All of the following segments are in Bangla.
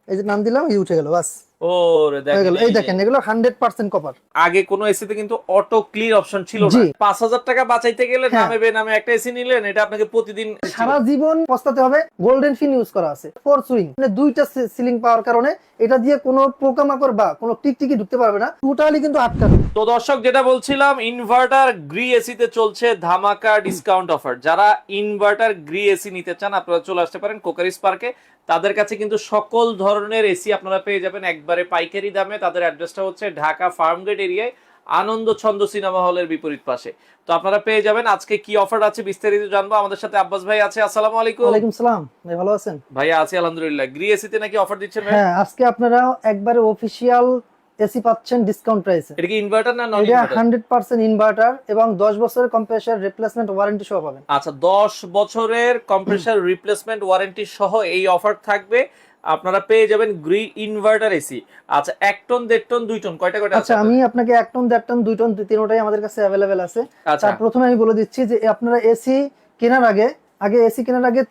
এই যে নাম দিলাম, এই উঠে গেল, বাস ওরে হয়ে গেল। দেখেন এই দেখেন, এগুলো 100% কপার। আগে কোনো এসিতে কিন্তু অটো ক্লিন অপশন ছিল না। জি। 5,000 টাকা বাঁচাইতে গেলে হ্যাঁ। নামে বেনামে একটা এসি নিলেন, এটা আপনাকে প্রতিদিন সারা জীবন পস্তাতে হবে। গোল্ডেন ফিন ইউজ করা আছে, ফোর সুইং, মানে দুইটা সিলিং পাওয়ার কারণে এটা দিয়ে কোনো পোকামাকড় বা কোনো টিকটিকি ঢুকতে পারবে না, টোটালি কিন্তু আটকানো। তো দর্শক, যেটা বলছিলাম, ইনভার্টার গ্রি এসিতে চলছে ধামাকা ডিসকাউন্ট অফার। যারা ইনভার্টার গ্রি এসি নিতে চান আপনারা চলে আসতে পারেন কোকারিস পার্কে। তাদের কাছে কিন্তু সকল ধরনের এসি আপনারা পেয়ে যাবেন একবারে পাইকারি দামে। তাদের অ্যাড্রেসটা হচ্ছে ঢাকা ফার্মগেট এরিয়ায়, আনন্দ ছন্দ সিনেমা হলের বিপরীত পাশে। তো আপনারা পেয়ে যাবেন। আজকে কি অফার আছে বিস্তারিত জানবো। আমাদের সাথে আব্বাস ভাই আছে। আসসালামু আলাইকুম। ওয়ালাইকুম সালাম ভাই, ভালো আছেন? ভাইয়া আছি আলহামদুলিল্লাহ। গ্রি এসিতে নাকি অফার দিচ্ছেন ভাই? হ্যাঁ, আজকে আপনারা একবারে অফিশিয়াল এসি পাচ্ছেন ডিসকাউন্ট প্রাইসে। এটা কি ইনভার্টার না নন এটা ইনভার্টার? 100% ইনভার্টার এবং 10 বছরের কম্প্রেসার রিপ্লেসমেন্ট ওয়ারেন্টি সহ পাবেন। আচ্ছা, 10 বছরের কম্প্রেসার রিপ্লেসমেন্ট ওয়ারেন্টি সহ এই অফার থাকবে। আপনারা পেয়ে যাবেন গ্রি ইনভার্টার এসি। আচ্ছা, 1 টন 1.5 টন 2 টন কয়টা কয়টা আচ্ছা, আছে? আমি আপনাকে 1 টন 1.5 টন 2 টন তিনোটাই আমাদের কাছে অ্যাভেলেবেল আছে। আচ্ছা। তার প্রথমে আমি বলে দিচ্ছি যে আপনারা এসি কেনার আগে এসি কেনার আগে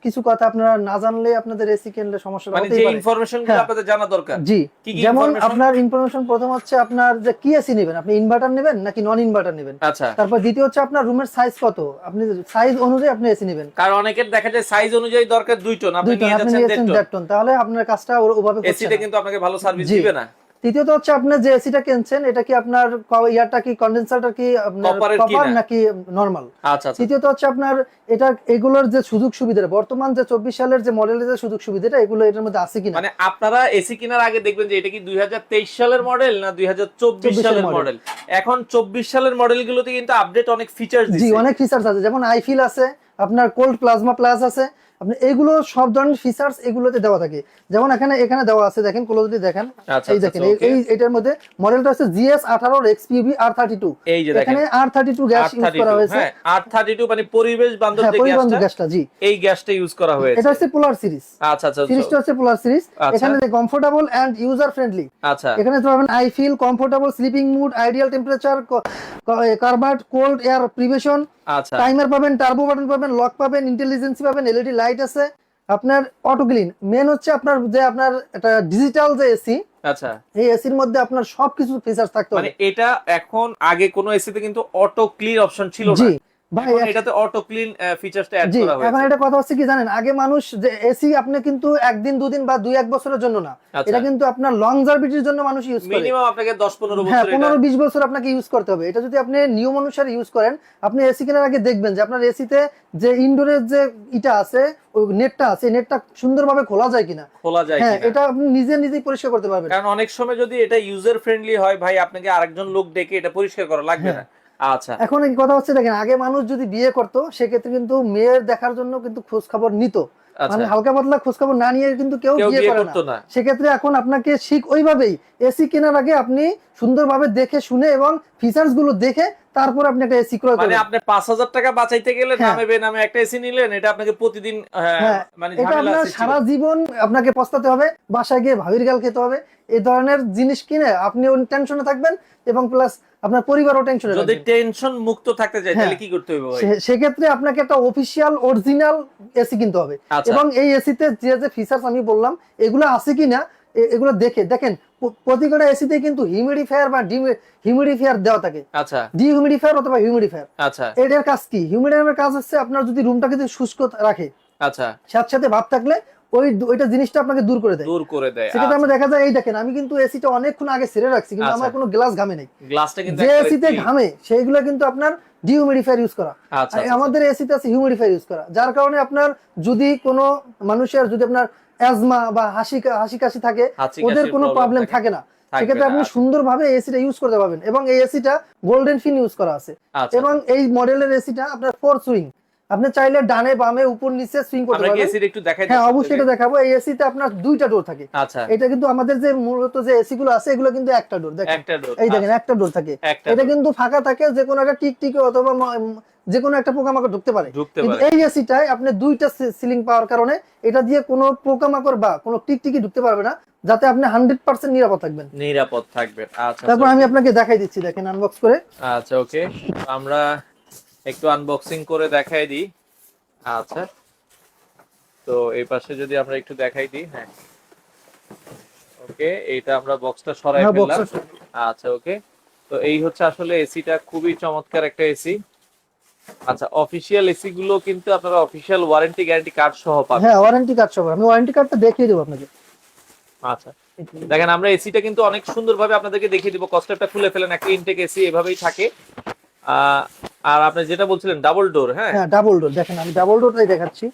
কিছু কথা আপনারা না জানলে আপনাদের এসি কিনলে সমস্যা মানে হতেই যে পারে। ইনফরমেশন গুলো হ্যাঁ। আপনাদের জানা দরকার। জি, কি কি যেমন information? আপনার ইনফরমেশন প্রথম হচ্ছে আপনার যে কি এসি নেবেন, আপনি ইনভার্টার নেবেন নাকি নন ইনভার্টার নেবেন। আচ্ছা। তারপর দ্বিতীয় হচ্ছে আপনার রুমের সাইজ কত, আপনি সাইজ অনুযায়ী আপনি এসি নেবেন। কারণ অনেকের দেখা যায় সাইজ অনুযায়ী দরকার 2 টন, আপনি 2 টন নিয়ে আপনি যাচ্ছেন নিয়েছেন 1.5 1.5 টন। টন, তাহলে আপনার কাজটা ওভাবে হচ্ছে এসিটা না। কিন্তু আপনাকে ভালো সার্ভিস জি। দিবে না। তৃতীয়ত হচ্ছে আপনার যে এসিটা কিনছেন এটা কি আপনার ইয়ারটা কি কন্ডেন্সারটা কি আপনার কপারের কপার কিনা? নাকি নরমাল। আচ্ছা আচ্ছা। তৃতীয়ত হচ্ছে আপনার এটা এগুলোর যে সুযোগ সুবিধা, বর্তমান যে 24 সালের যে মডেলের যে সুযোগ সুবিধাটা এগুলো এটার মধ্যে আছে কিনা। মানে আপনারা এসি কেনার আগে দেখবেন যে এটা কি 2023 সালের মডেল না 2024 সালের মডেল। এখন 24 সালের মডেলগুলোতে কিন্তু আপডেট অনেক ফিচারস জি, দিচ্ছে। অনেক ফিচারস আছে, যেমন আইফিল আছে, আপনার কোল্ড প্লাজমা প্লাস আছে, আপনি এইগুলো সব ধরনের ফিচারস এগুলোতে দেওয়া থাকে। যেমন এখানে দেওয়া আছে, দেখেন ক্লোজলি দেখেন। আচ্ছা, এই আচ্ছা, দেখেন, okay. এই এটার মধ্যে মডেলটা হচ্ছে GS18 XPV R32। এই যে দেখেন, এখানে R32 গ্যাস ইউজ করা হয়েছে। হ্যাঁ, R32 মানে পরিবেশ বান্ধব হ্যাঁ, যে পরিবহন গ্যাসটা, গ্যাসটা, জি, এই গ্যাসটা ইউজ করা হয়েছে। এটা হচ্ছে পোলার সিরিজ। আচ্ছা আচ্ছা সিরিজটা হচ্ছে পোলার সিরিজ। আচ্ছা। এখানে কমফোর্টেবল এন্ড ইউজার ফ্রেন্ডলি। আচ্ছা এখানে পাবেন I feel comfortable sleeping mood, ideal temperature, কার্বার্ড কোল্ড এয়ার প্রিভেশন, আচ্ছা। টাইমার পাবেন, টার্বো বাটন পাবেন, লক পাবেন, ইন্টেলিজেন্সি পাবেন, এলইডি লাইট আছে, আপনার অটো ক্লিন। মেন হচ্ছে আপনার যে আপনার একটা ডিজিটাল যে এসি, আচ্ছা, এই এসির মধ্যে আপনার সবকিছু ফিচারস থাকতে মানে হবে। এটা এখন আগে কোন এসিতে কিন্তু অটো ক্লিন অপশন ছিল না। জি ভাই, এখন এটাতে অটো ক্লিন ফিচারসটা অ্যাড জি, করা এখন হয়েছে। এটা কথা হচ্ছে কি জানেন, আগে মানুষ যে এসি আপনি কিন্তু একদিন দুদিন বা 2-1 বছরের জন্য না, আচ্ছা। এটা কিন্তু আপনার লং জার্ভিটির জন্য মানুষ ইউজ করে। মিনিমাম আপনাকে 10-15 হ্যাঁ, বছর এটা 15-20 বছর আপনাকে ইউজ করতে হবে। এটা যদি আপনি নিয়ম অনুসারে ইউজ করেন, আপনি এসি কেনার আগে দেখবেন যে আপনার এসিতে যে ইনডোরের যে ইটা আছে, ওই নেটটা আছে, নেটটা সুন্দরভাবে খোলা যায় কিনা। খোলা যায় হ্যাঁ, কিনা। এটা আপনি নিজেই পরিষ্কার করতে পারবেন। কারণ অনেক সময় যদি এটা ইউজার ফ্রেন্ডলি হয় ভাই, আপনাকে আরেকজন লোক ডেকে এটা পরিষ্কার করা লাগবে না। আচ্ছা। এখন এই কথা হচ্ছে, দেখেন, আগে মানুষ যদি বিয়ে করতো সেক্ষেত্রে কিন্তু মেয়ের দেখার জন্য কিন্তু খোঁজ খবর নিত, মানে হালকা পাতলা খোঁজ খবর না নিয়ে কিন্তু কেউ বিয়ে করে করতো না। না। সেক্ষেত্রে এখন আপনাকে ওইভাবেই এসি কেনার আগে আপনি সুন্দরভাবে দেখে শুনে এবং ফিচার্স গুলো দেখে তারপর আপনি একটা এসি ক্রয় মানে করবেন। আপনি 5,000 টাকা বাঁচাইতে গেলে হ্যাঁ। নামে বেনামে একটা এসি নিলেন, এটা আপনাকে প্রতিদিন হ্যাঁ, মানে এটা ঝামেলা আপনার সৃষ্টি সারা করে। জীবন আপনাকে পস্তাতে হবে, বাসায় গিয়ে ভাবির গাল খেতে হবে। এই ধরনের জিনিস কিনে আপনিও টেনশনে থাকবেন এবং প্লাস আপনার পরিবারও টেনশনে যদি থাকবে। টেনশন মুক্ত থাকতে চাই তাহলে হ্যাঁ। কি করতে হবে ভাই? সেক্ষেত্রে আপনাকে একটা অফিসিয়াল অরিজিনাল এসি কিনতে হবে। আচ্ছা। এবং এই এসিতে যে ফিচার্স আমি বললাম এগুলো আছে কিনা এগুলো দেখেন। প্রতিটা এসিতে কিন্তু হিউমিডিফায়ার বা হিউমিডিফায়ার দেওয়া থাকে। আচ্ছা ডিহিউমিডিফায়ার অথবা হিউমিডিফায়ার। আচ্ছা এটার কাজ কি? হিউমিডিফায়ারের কাজ হচ্ছে আপনার যদি রুমটাকে যদি শুষ্ক রাখে, আচ্ছা, সাথে ভাব থাকলে ওইটা জিনিসটা আপনাকে দূর করে দেয়। দূর করে দেয়। সেক্ষেত্রে আমরা দেখা যায়, এই দেখেন, আমি কিন্তু এসিটা অনেকক্ষণ আগে ছেড়ে রাখছি কিন্তু আচ্ছা। আমার কোনো গ্লাস ঘামে নেই। গ্লাসটা কিন্তু যে একবারে এসিতে clean। ঘামে সেইগুলো কিন্তু আপনার ডিহিউমিডিফায়ার ইউজ করা। আচ্ছা, আর আচ্ছা, আমাদের এসিতে আছে হিউমিডিফায়ার ইউজ করা, যার কারণে আপনার যদি কোনো মানুষের যদি আপনার অ্যাজমা বা হাসি কাশি থাকে, হাঁচি ওদের কাশির কোনো problem প্রবলেম থাকে থাকে না। থাকবে সেক্ষেত্রে না। আপনি সুন্দরভাবে এসিটা ইউজ করতে পারবেন। এবং এই এসিটা গোল্ডেন ফিন ইউজ করা আছে। আচ্ছা, এবং এই মডেলের এসিটা আপনার 4 সুইং, আপনি চাইলে ডানে বামে উপর নিচে সুইং করতে আমরা কি পারবেন। এসিটা একটু দেখাই? হ্যাঁ, অবশ্যই এটা দেখাবো। এই এসিতে আপনার 2টা ডোর থাকে। আচ্ছা, এটা কিন্তু আমাদের যে মূলত যে এসি গুলো আছে এগুলো কিন্তু একটা ডোর, দেখেন একটা ডোর। এই দেখেন একটা ডোর থাকে। একটা এটা door। কিন্তু ফাঁকা থাকে, যে কোনো একটা টিকটিকি অথবা যে কোনো একটা পোকামাকড় ঢুকতে পারে। ঢুকতে কিন্তু পারে। এই এসিটায় আপনি 2টা সিলিং পাওয়ার কারণে এটা দিয়ে কোনো পোকামাকড় বা কোনো টিকটিকি ঢুকতে পারবে না, যাতে আপনি 100% নিরাপদ থাকবেন। নিরাপদ থাকবে। আচ্ছা, তারপর আমি আপনাকে দেখাই দিচ্ছি, দেখেন আনবক্স করে। আচ্ছা ওকে, আমরা একটু আনবক্সিং করে দেখাই দিই। আচ্ছা, তো এই পাশে যদি আমরা একটু দেখাই দিই। হ্যাঁ, ওকে, এইটা আমরা বক্সটা সরাই হ্যাঁ, ফেললাম। box আচ্ছা ওকে, তো এই হচ্ছে আসলে এসিটা, খুবই চমৎকার একটা এসি। আচ্ছা, অফিশিয়াল এসি গুলো কিন্তু আপনারা অফিশিয়াল ওয়ারেন্টি গ্যারান্টি কার্ড সহ পাবেন। হ্যাঁ, ওয়ারেন্টি কার্ড সহ আমি ওয়ারেন্টি কার্ডটা দেখিয়ে দেবো আপনাকে। আচ্ছা দেখেন, আমরা এসিটা কিন্তু অনেক সুন্দরভাবে আপনাদেরকে দেখিয়ে দিব। কস্টেপটা খুলে ফেলেন, একটা ইনটেক এসি এভাবেই থাকে। আর আপনি যেটা বলছিলেন ডাবল ডোর, হ্যাঁ হ্যাঁ, ডাবল ডোর, দেখেন আমি ডাবল ডোরটাই দেখাচ্ছি।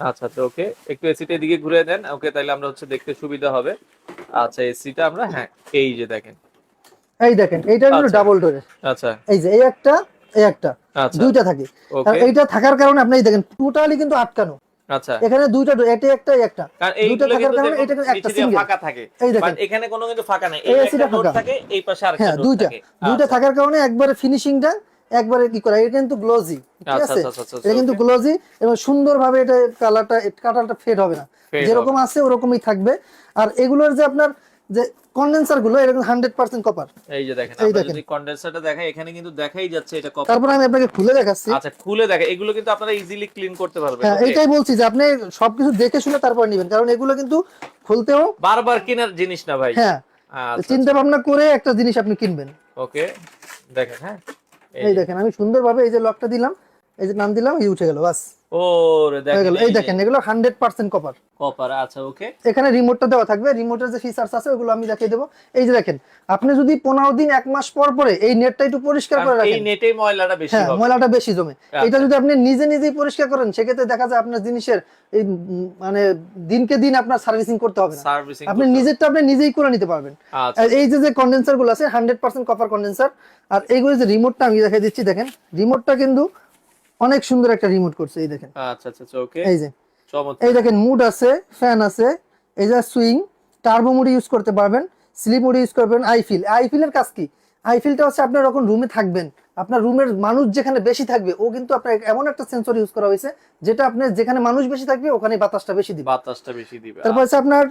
আচ্ছা তো ওকে, একটু এসিটা দিকে ঘুরে দেন। ওকে, তাইলে আমরা হচ্ছে দেখতে সুবিধা হবে। আচ্ছা এসিটা আমরা, হ্যাঁ এই যে দেখেন, এই দেখেন এইটা হলো আচ্ছা। ডাবল ডোরের। আচ্ছা এই যে এই একটা আচ্ছা দুইটা থাকে। আর ওকে এইটা থাকার কারণে আপনি এই দেখেন টোটালি কিন্তু আটকানো। আচ্ছা, এখানে দুইটা ডোর, এটা একটা এই একটা, কারণ দুইটা এইগুলো থাকার কিন্তু কারণে দেখুন এটা কিন্তু একটা নিচে দিয়ে সিঙ্গেল। ফাঁকা থাকে, এই দেখেন বাট এখানে কোনো কিন্তু ফাঁকা নাই। এই এই এসিটা একটা ডোর ফাঁকা। থাকে, এই পাশে আরেকটা হ্যাঁ, ডোর দুইটা থাকে। দুইটা আচ্ছা থাকার কারণে একবারে ফিনিশিংটা একবারে কি করা, এটা কিন্তু গ্লোজি, ঠিক আচ্ছা আছে? আচ্ছা আচ্ছা, এটা কিন্তু okay, গ্লোজি এবং সুন্দরভাবে এটা কালারটা ফেড হবে না, fade যেরকম হবে। আছে ওরকমই থাকবে। আর এগুলোর যে আপনার যে কন্ডেন্সার গুলো এরকম 100% কপার। এই যে দেখেন, এই আমরা দেখেন, যদি কন্ডেন্সারটা দেখাই, এখানে কিন্তু দেখাই যাচ্ছে এটা কপার। তারপর আমি আপনাকে খুলে দেখাচ্ছি। আচ্ছা খুলে দেখে, এগুলো কিন্তু আপনারা ইজিলি ক্লিন করতে পারবেন। হ্যাঁ, ওকে, এইটাই বলছি যে আপনি সবকিছু দেখে শুনে তারপর নেবেন, কারণ এগুলো কিন্তু খুলতেও বারবার কেনার জিনিস না ভাই। হ্যাঁ আচ্ছা চিন্তা ভাবনা করে একটা জিনিস আপনি কিনবেন। ওকে দেখেন, হ্যাঁ এই দেখেন আমি সুন্দরভাবে এই যে লকটা দিলাম, এই যে নাম দিলাম, এই উঠে গেল, বাস ওরে হয়ে দেখেন, গেল। এই দেখেন এগুলো 100% কপার। কপার। আচ্ছা ওকে, এখানে রিমোটটা দেওয়া থাকবে, রিমোটের যে ফিচার্স আছে ওগুলো আমি দেখিয়ে দেবো। এই যে দেখেন, আপনি যদি 15 দিন 1 মাস পর পরে এই নেটটা একটু পরিষ্কার করে এই রাখেন, নেটেই ময়লাটা বেশি হ্যাঁ হবে। ময়লাটা বেশি জমে। এটা যদি আপনি নিজেই পরিষ্কার করেন, সেক্ষেত্রে দেখা যায় আপনার জিনিসের এই মানে দিনকে দিন আপনার সার্ভিসিং করতে হবে না, সার্ভিসিং আপনি নিজেরটা আপনি নিজেই করে নিতে পারবেন। আচ্ছা আর এই যে কন্ডেন্সার গুলো আছে 100% কপার কন্ডেন্সার। আর এইগুলো যে রিমোটটা আমি দেখিয়ে দিচ্ছি, দেখেন রিমোটটা কিন্তু অনেক সুন্দর একটা রিমোট করছে। এই দেখেন, আচ্ছা আচ্ছা ওকে, এই যে চমৎকার। এই দেখেন মুড আছে, ফ্যান আছে, এই যে সুইং, টার্বো মোড ইউজ করতে পারবেন, স্লিপ মোড ইউজ করবেন। আইফিলের কাজ কি? আইফিলটা হচ্ছে আপনার যখন রুমে থাকবেন, আপনার রুমের মানুষ যেখানে বেশি থাকবে, ও কিন্তু আপনার এমন একটা সেন্সর ইউজ করা হয়েছে যেটা আপনার যেখানে মানুষ বেশি থাকবে ওখানে বাতাসটা বেশি দিবে। বাতাসটা বেশি দিবে। তারপর হচ্ছে আপনার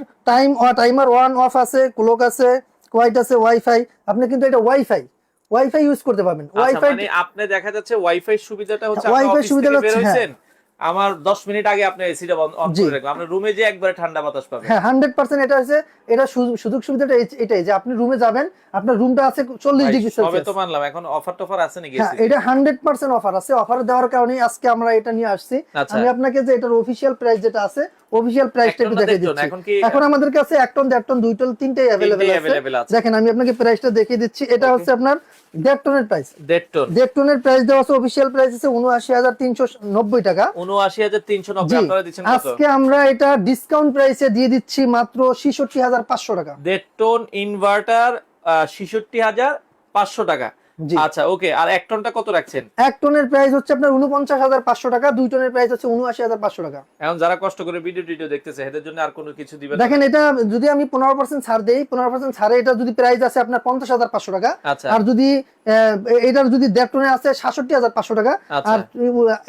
টাইমার অন অফ আছে, ক্লক আছে, কোয়াইট আছে, ওয়াইফাই। আপনি কিন্তু এটা ওয়াইফাই ইউজ করতে পারবেন। আচ্ছা, ওয়াইফাই মানে আপনি দেখা যাচ্ছে ওয়াইফাই সুবিধাটা হচ্ছে আপনি ওয়াইফাই অফিস সুবিধা থেকে বের হচ্ছে, হ্যাঁ হইছেন, আমার 10 মিনিট আগে আপনি এসিটা অন জি। করে রাখবেন, আপনি রুমে যে একবারে ঠান্ডা বাতাস পাবেন। হ্যাঁ 100% এটা হচ্ছে, এটা সুযোগ সুবিধাটা এটাই যে আপনি রুমে যাবেন, আপনার রুমটা আছে 40 ডিগ্রি সবে তো সেলসিয়াস। মানলাম, এখন অফার টফার আছে নাকি হ্যাঁ, এসি? এটা 100% অফার আছে। অফার দেওয়ার কারণেই আজকে আমরা এটা নিয়ে আসছি। আচ্ছা। আমি আপনাকে যে এটার অফিশিয়াল প্রাইস যেটা আছে, অফিশিয়াল প্রাইসটা একটু দেখিয়ে দিচ্ছি। এখন কি এখন আমাদের কাছে 1 টন 1.5 টন 2 টন 3টাই अवेलेबल available আছে। আছে। দেখেন আমি আপনাকে প্রাইসটা দেখিয়ে দিচ্ছি। এটা Okay. হচ্ছে আপনার 1.5 টনের প্রাইস। 1.5 টন, 1.5 টনের প্রাইস দেওয়া আছে, অফিশিয়াল প্রাইস আছে ৭৯,৩৯০ টাকা। ৭৯,৩৯০ জি, আপনারা দিচ্ছেন কত? আজকে আমরা এটা ডিসকাউন্ট প্রাইসে দিয়ে দিচ্ছি মাত্র ৬৬,৫০০ টাকা। 1.5 টন ইনভার্টার ৬৬,৫০০ টাকা। জি। আচ্ছা ওকে, আর 1 টনটা কত রাখছেন? 1 টনের প্রাইস হচ্ছে আপনার ৪৯,৫০০ টাকা, ২ টনের প্রাইস হচ্ছে ৭৯,৫০০ টাকা। এখন যারা কষ্ট করে ভিডিও দেখতেছে এদের জন্য আর কোনো কিছু দিবেন না? দেখেন এটা যদি আমি 15% ছাড় দেই, 15% ছাড়ে এটা যদি প্রাইস আছে আপনার ৫০,৫০০ টাকা। আচ্ছা আর যদি এটার যদি ১.৫ টনে আছে ৬৭,৫০০ টাকা। আচ্ছা। আর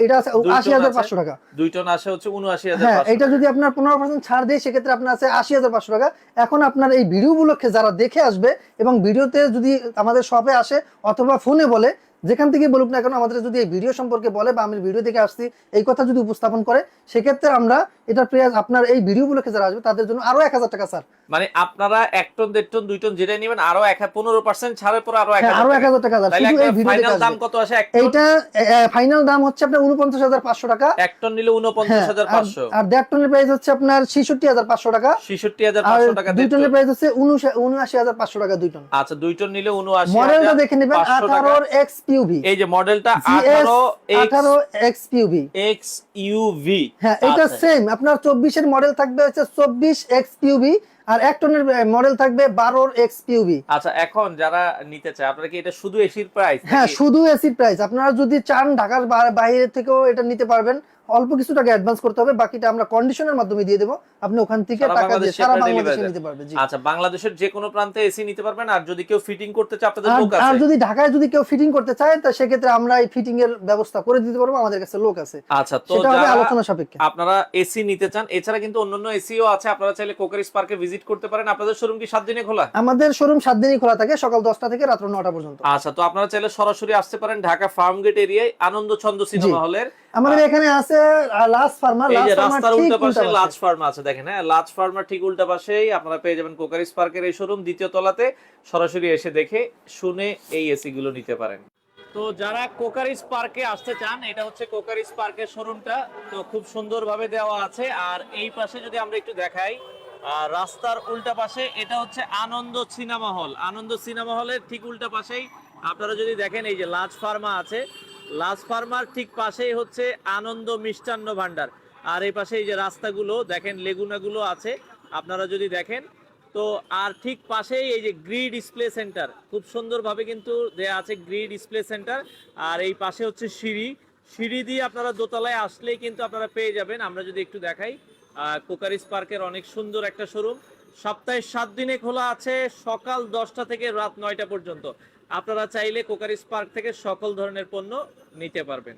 এটা আছে ২ টন ৮০,৫০০ টাকা। 2 টন আসে হচ্ছে হ্যাঁ, ৭৯,৫০০ এটা যদি আপনার 15% ছাড় দেয় সেক্ষেত্রে আপনার আছে ৮০,৫০০ টাকা। এখন আপনার এই ভিডিও গুলোকে যারা দেখে আসবে এবং ভিডিওতে যদি আমাদের শপে আসে অথবা ফোনে বলে, যেখান থেকে বলুক না কেন, আমাদের যদি এই ভিডিও সম্পর্কে বলে বা আমি ভিডিও দেখে আসছি এই কথা যদি উপস্থাপন করে, সেক্ষেত্রে আমরা এটার প্রাইস আপনার এই ভিডিওগুলোকে যারা আসবে তাদের জন্য আরো ১,০০০ টাকা স্যার। মানে আপনারা 1 টন 1.5 টন 2 টন যেটা নেবেন আরো 15% ছাড়ের পর আরো 1000 আরো ১,০০০ টাকা স্যার, তাহলে শুধু এই ভিডিও দেখে ফাইনাল দাম আসবে। কত আসে 1 টন? এইটা ফাইনাল দাম হচ্ছে আপনার ৪৯,৫০০ টাকা। 1 টন নিলে 49,৫০০। আর ১.৫ টনের প্রাইস হচ্ছে আপনার ৬৬,৫০০ টাকা। আর ৬৬,৫০০ টাকা ২ 1.5 টনের টন। প্রাইস হচ্ছে ৭৯,৫০০ টাকা ২ টন। আচ্ছা 2 টন নিলে 79,500 মডেলটা দেখে নেবেন, টাকা। 18 XPUV। এই যে মডেলটা GS 18 18 XPUV। XUV। হ্যাঁ, এটা আচ্ছা। সেম আপনার 24 এর মডেল থাকবে হচ্ছে 24 XPUV, আর 1 টনের মডেল থাকবে 12 XPUV। আচ্ছা, এখন যারা নিতে চায় আপনারা কি এটা শুধু এসির প্রাইস? হ্যাঁ, শুধু এসির প্রাইস। আপনারা যদি চান ঢাকার বাইরে থেকেও এটা নিতে পারবেন, অল্প কিছু টাকা অ্যাডভান্স করতে হবে, বাকিটা আমরা কন্ডিশনের মাধ্যমে দিয়ে দেব। আপনি ওখান থেকে টাকা দিয়ে সারা বাংলাদেশে নিতে পারবেন। জি। আচ্ছা, বাংলাদেশের যে কোনো প্রান্তে এসি নিতে পারবেন। আর যদি কেউ ফিটিং করতে চায় আপনাদের লোক আর আছে? যদি ঢাকায় যদি কেউ ফিটিং করতে চায় তা সেক্ষেত্রে আমরা এই ফিটিং এর ব্যবস্থা করে দিতে পারবো, আমাদের কাছে লোক আছে। আচ্ছা, তো সেটা হবে যারা আলোচনা সাপেক্ষে। আপনারা এসি নিতে চান, এছাড়া কিন্তু অন্যান্য এসিও আছে, আপনারা চাইলে কোকারিস পার্কে ভিজিট করতে পারেন। আপনাদের শোরুম কি 7 দিনে খোলা? আমাদের শোরুম 7 দিনই খোলা থাকে, সকাল 10টা থেকে রাত 9টা পর্যন্ত। আচ্ছা, তো আপনারা চাইলে সরাসরি আসতে পারেন ঢাকা ফার্মগেট এরিয়ায় আনন্দ ছন্দ সিনেমা হলের। আমাদের এখানে আছে আছে লাজ ফার্মা, এই লাজ যে ফার্মা রাস্তার ঠিক উল্টা উল্টা পাশে লাজ পাশে। ফার্মা আছে, দেখেন হ্যাঁ, লাজ ফার্মা ঠিক উল্টা পাশেই আপনারা পেয়ে যাবেন কোকারিস পার্কের এই শোরুম, দ্বিতীয় তলাতে। সরাসরি এসে দেখে শুনে এই এসি গুলো নিতে পারেন। তো যারা কোকারিস পার্কে আসতে চান, এটা হচ্ছে কোকারিস পার্কের শোরুমটা, তো খুব সুন্দরভাবে দেওয়া আছে। আর এই পাশে যদি আমরা একটু দেখাই, রাস্তার উল্টা পাশে এটা হচ্ছে আনন্দ সিনেমা হল। আনন্দ সিনেমা হলের ঠিক উল্টা পাশেই আপনারা যদি দেখেন এই যে লাজ ফার্মা আছে, লাজ ফার্মার ঠিক পাশেই হচ্ছে আনন্দ মিষ্টান্ন ভান্ডার। আর এই পাশে এই যে রাস্তাগুলো দেখেন, লেগুনাগুলো আছে আপনারা যদি দেখেন। তো আর ঠিক পাশেই এই যে গ্রি ডিসপ্লে সেন্টার, খুব সুন্দরভাবে কিন্তু দেয়া আছে গ্রি ডিসপ্লে সেন্টার। আর এই পাশে হচ্ছে সিঁড়ি, সিঁড়ি দিয়ে আপনারা দোতলায় আসলেই কিন্তু আপনারা পেয়ে যাবেন। আমরা যদি একটু দেখাই, কোকারিস পার্কের অনেক সুন্দর একটা শোরুম, সপ্তাহে 7 দিনে খোলা আছে, সকাল 10টা থেকে রাত 9টা পর্যন্ত। আপনারা চাইলে কোকারিস পার্ক থেকে সকল ধরনের পণ্য নিতে পারবেন।